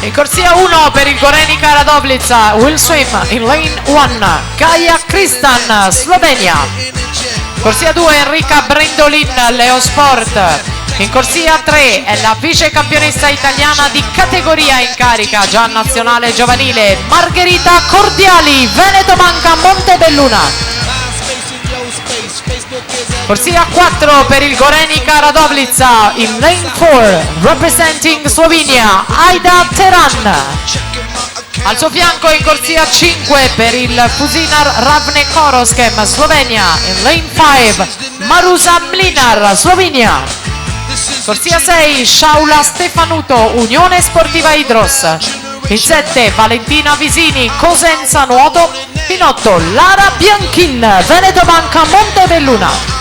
In corsia 1 per il Gorenica Radovlica, will swim in lane 1, Gaia Kristan, Slovenia. Corsia 2 Enrica Brendolin, Leosport. In corsia 3 è la vice campionessa italiana di categoria in carica, già nazionale giovanile, Margherita Cordiali, Veneto Banca Montebelluna. Corsia 4 per il Gorenica Radovlica, in lane 4, representing Slovenia, Aida Teran. Al suo fianco in corsia 5 per il Fusinar Ravne Koroskem, Slovenia, in lane 5, Marusa Mlinar, Slovenia. Corsia 6, Shaula Stefanuto, Unione Sportiva Idros. In 7, Valentina Visini, Cosenza Nuoto. In 8, Lara Bianchin, Veneto Banca Montebelluna.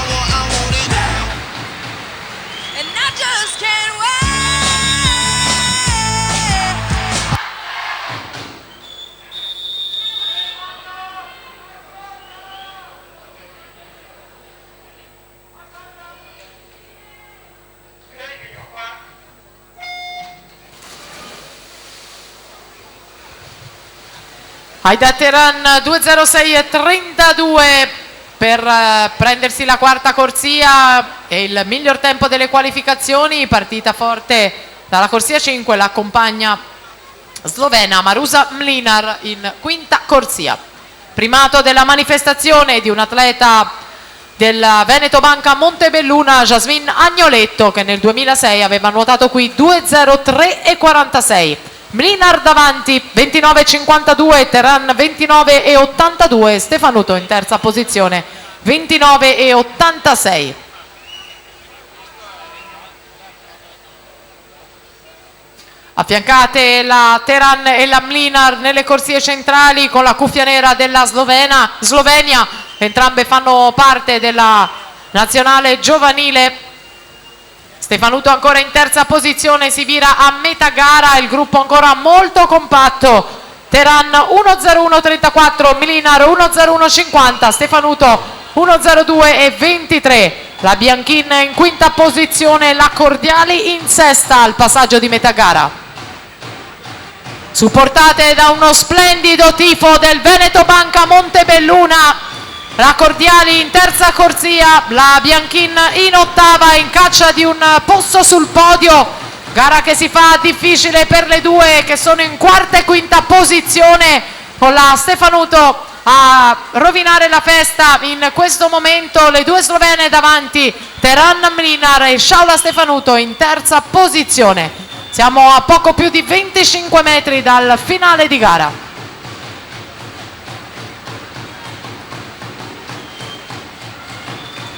Aida Teran 2:06:32 per prendersi la quarta corsia e il miglior tempo delle qualificazioni. Partita forte dalla corsia 5, la compagna slovena Marusa Mlinar in quinta corsia. Primato della manifestazione di un atleta del Veneto Banca Montebelluna, Jasmine Agnoletto, che nel 2006 aveva nuotato qui 2:03:46. Mlinar davanti 29:52, Teran 29:82, Stefanuto in terza posizione 29:86. Affiancate la Teran e la Mlinar nelle corsie centrali con la cuffia nera della Slovenia, entrambe fanno parte della nazionale giovanile. Stefanuto ancora in terza posizione, si vira a metà gara, il gruppo ancora molto compatto. Teran 1:01:34, Mlinar 1:01:50, Stefanuto 1:02:23. La Bianchin in quinta posizione, la Cordiali in sesta al passaggio di metà gara. Supportate da uno splendido tifo del Veneto Banca Montebelluna. La Cordiali in terza corsia, la Bianchin in ottava, in caccia di un posto sul podio. Gara che si fa difficile per le due che sono in quarta e quinta posizione, con la Stefanuto a rovinare la festa in questo momento. Le due slovene davanti, Teran Mlinar e Shaula Stefanuto in terza posizione. Siamo a poco più di 25 metri dal finale di gara.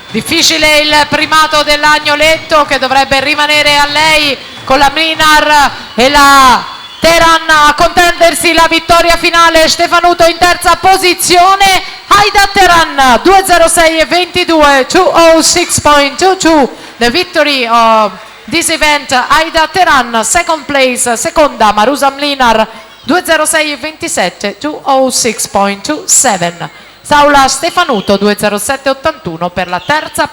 Difficile il primato dell'Agnoletto, che dovrebbe rimanere a lei, con la Mlinar e la Teran a contendersi la vittoria finale. Stefanuto in terza posizione, Aida Teran 2:06:22, 2:06.22. The victory of this event, Aida Teran, second place, seconda Marusa Mlinar 2:06:27, 2:06.27. Shaula Stefanuto 2:07:81 per la terza